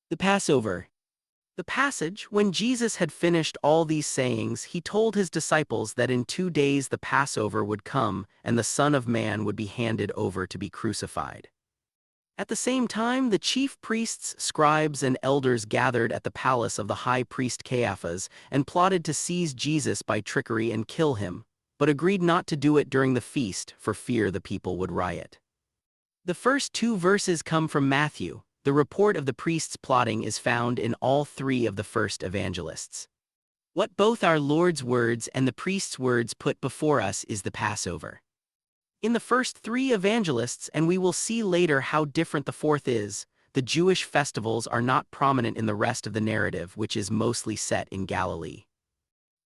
The Passover. The passage, when Jesus had finished all these sayings, he told his disciples that in 2 days the Passover would come and the Son of Man would be handed over to be crucified. At the same time, the chief priests, scribes, and elders gathered at the palace of the high priest Caiaphas and plotted to seize Jesus by trickery and kill him, but agreed not to do it during the feast for fear the people would riot. The first 2 verses come from Matthew. The report of the priests' plotting is found in all 3 of the first evangelists. What both our Lord's words and the priests' words put before us is the Passover. In the first 3 evangelists, and we will see later how different the fourth is, the Jewish festivals are not prominent in the rest of the narrative, which is mostly set in Galilee.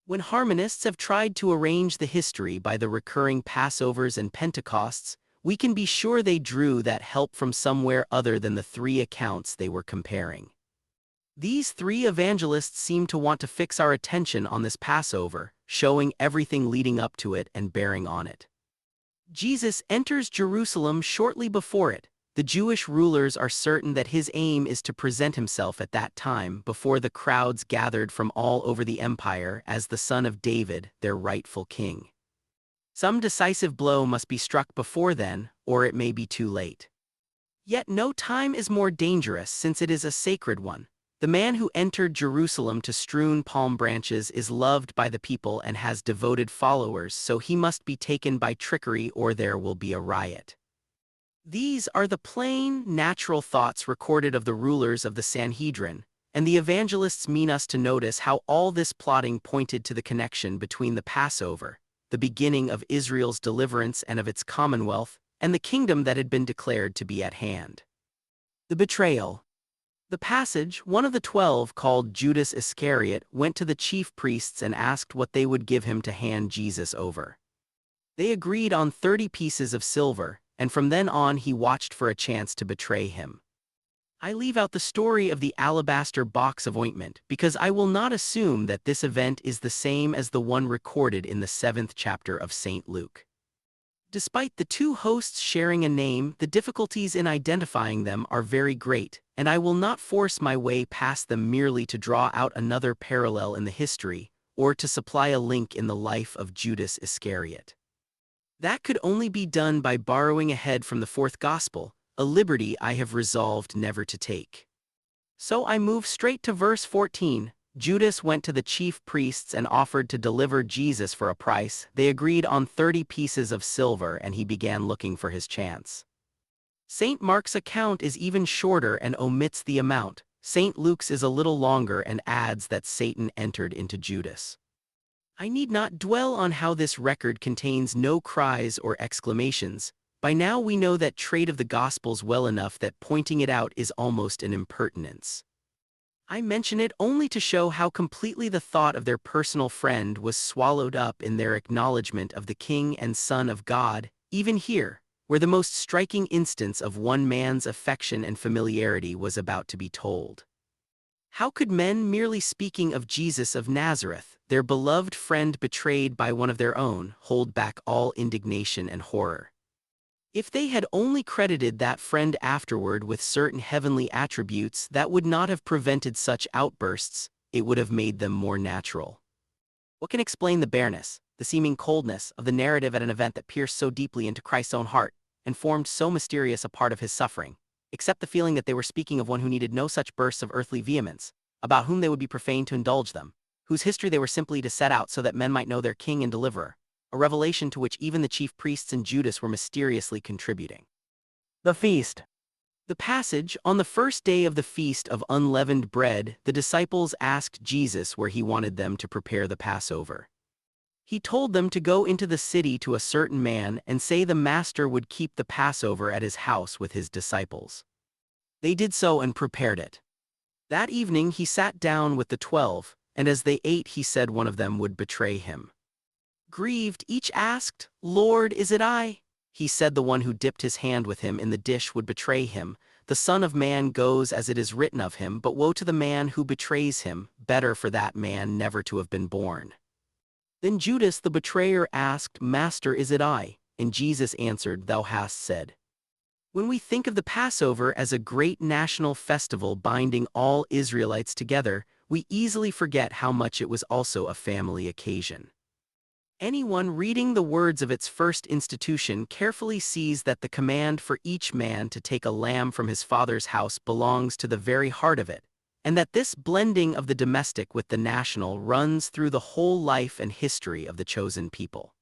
When harmonists have tried to arrange the history by the recurring Passovers and Pentecosts, we can be sure they drew that help from somewhere other than the 3 accounts they were comparing. These 3 evangelists seem to want to fix our attention on this Passover, showing everything leading up to it and bearing on it. Jesus enters Jerusalem shortly before it. The Jewish rulers are certain that his aim is to present himself at that time before the crowds gathered from all over the empire as the son of David, their rightful king. Some decisive blow must be struck before then, or it may be too late. Yet no time is more dangerous since it is a sacred one. The man who entered Jerusalem to strewn palm branches is loved by the people and has devoted followers, so he must be taken by trickery or there will be a riot. These are the plain, natural thoughts recorded of the rulers of the Sanhedrin, and the evangelists mean us to notice how all this plotting pointed to the connection between the Passover, the beginning of Israel's deliverance and of its commonwealth, and the kingdom that had been declared to be at hand. The betrayal. The passage, one of the 12 called Judas Iscariot, went to the chief priests and asked what they would give him to hand Jesus over. They agreed on 30 pieces of silver, and from then on he watched for a chance to betray him. I leave out the story of the alabaster box of ointment because I will not assume that this event is the same as the one recorded in the 7th chapter of St. Luke. Despite the 2 hosts sharing a name, the difficulties in identifying them are very great, and I will not force my way past them merely to draw out another parallel in the history, or to supply a link in the life of Judas Iscariot. That could only be done by borrowing ahead from the 4th Gospel, a liberty I have resolved never to take. So I move straight to verse 14. Judas went to the chief priests and offered to deliver Jesus for a price. They agreed on 30 pieces of silver and he began looking for his chance. St. Mark's account is even shorter and omits the amount. St. Luke's is a little longer and adds that Satan entered into Judas. I need not dwell on how this record contains no cries or exclamations. By now we know that trait of the Gospels well enough that pointing it out is almost an impertinence. I mention it only to show how completely the thought of their personal friend was swallowed up in their acknowledgement of the King and Son of God, even here, where the most striking instance of one man's affection and familiarity was about to be told. How could men merely speaking of Jesus of Nazareth, their beloved friend betrayed by one of their own, hold back all indignation and horror? If they had only credited that friend afterward with certain heavenly attributes, that would not have prevented such outbursts, it would have made them more natural. What can explain the bareness, the seeming coldness of the narrative at an event that pierced so deeply into Christ's own heart and formed so mysterious a part of his suffering, except the feeling that they were speaking of one who needed no such bursts of earthly vehemence, about whom they would be profane to indulge them, whose history they were simply to set out so that men might know their King and Deliverer, a revelation to which even the chief priests and Judas were mysteriously contributing. The feast. The passage, on the first day of the Feast of Unleavened Bread, the disciples asked Jesus where he wanted them to prepare the Passover. He told them to go into the city to a certain man and say the master would keep the Passover at his house with his disciples. They did so and prepared it. That evening he sat down with the 12, and as they ate he said one of them would betray him. Grieved, each asked, "Lord, is it I?" He said the one who dipped his hand with him in the dish would betray him. The Son of Man goes as it is written of him, but woe to the man who betrays him, better for that man never to have been born. Then Judas the betrayer asked, "Master, is it I?" And Jesus answered, "Thou hast said." When we think of the Passover as a great national festival binding all Israelites together, we easily forget how much it was also a family occasion. Anyone reading the words of its first institution carefully sees that the command for each man to take a lamb from his father's house belongs to the very heart of it, and that this blending of the domestic with the national runs through the whole life and history of the chosen people.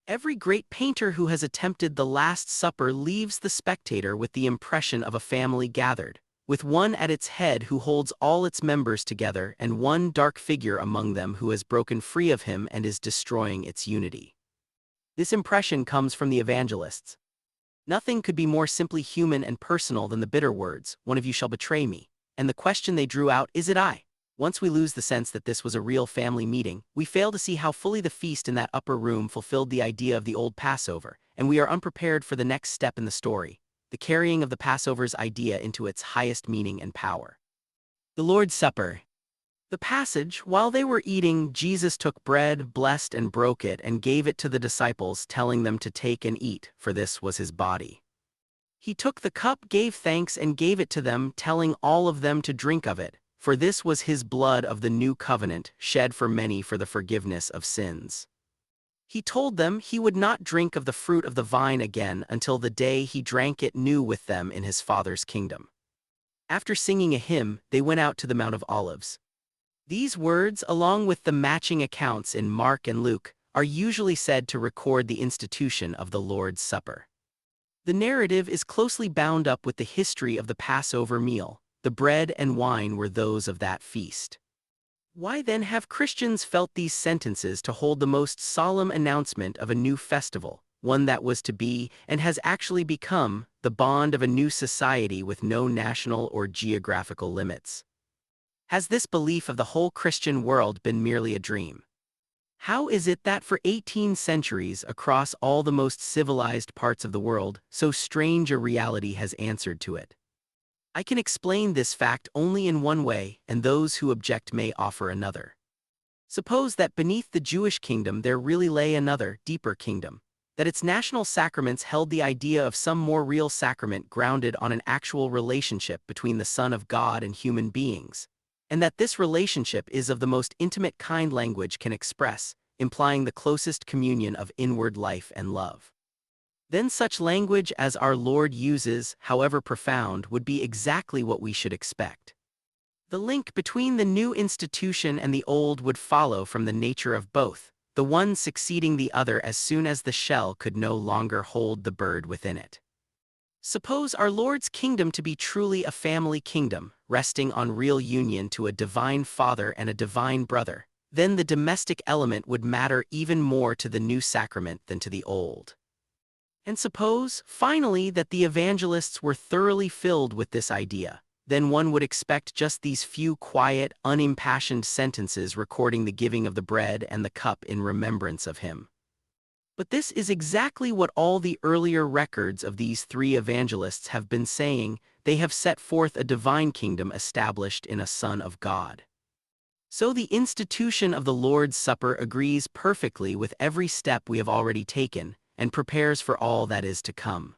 Every great painter who has attempted the Last Supper leaves the spectator with the impression of a family gathered, with one at its head who holds all its members together and one dark figure among them who has broken free of him and is destroying its unity. This impression comes from the evangelists. Nothing could be more simply human and personal than the bitter words, "One of you shall betray me," and the question they drew out, "Is it I?" Once we lose the sense that this was a real family meeting, we fail to see how fully the feast in that upper room fulfilled the idea of the old Passover, and we are unprepared for the next step in the story, the carrying of the Passover's idea into its highest meaning and power. The Lord's Supper. The passage, "While they were eating, Jesus took bread, blessed and broke it, and gave it to the disciples, telling them to take and eat, for this was his body. He took the cup, gave thanks, and gave it to them, telling all of them to drink of it, for this was his blood of the new covenant, shed for many for the forgiveness of sins. He told them he would not drink of the fruit of the vine again until the day he drank it new with them in his Father's kingdom." After singing a hymn, they went out to the Mount of Olives. These words, along with the matching accounts in Mark and Luke, are usually said to record the institution of the Lord's Supper. The narrative is closely bound up with the history of the Passover meal. The bread and wine were those of that feast. Why then have Christians felt these sentences to hold the most solemn announcement of a new festival, one that was to be, and has actually become, the bond of a new society with no national or geographical limits? Has this belief of the whole Christian world been merely a dream? How is it that for 18 centuries across all the most civilized parts of the world, so strange a reality has answered to it? I can explain this fact only in one way, and those who object may offer another. Suppose that beneath the Jewish kingdom there really lay another, deeper kingdom, that its national sacraments held the idea of some more real sacrament grounded on an actual relationship between the Son of God and human beings, and that this relationship is of the most intimate kind language can express, implying the closest communion of inward life and love. Then such language as our Lord uses, however profound, would be exactly what we should expect. The link between the new institution and the old would follow from the nature of both, the one succeeding the other as soon as the shell could no longer hold the bird within it. Suppose our Lord's kingdom to be truly a family kingdom, resting on real union to a divine father and a divine brother, then the domestic element would matter even more to the new sacrament than to the old. And suppose, finally, that the evangelists were thoroughly filled with this idea, then one would expect just these few quiet, unimpassioned sentences recording the giving of the bread and the cup in remembrance of him. But this is exactly what all the earlier records of these three evangelists have been saying. They have set forth a divine kingdom established in a Son of God. So the institution of the Lord's Supper agrees perfectly with every step we have already taken, and prepares for all that is to come.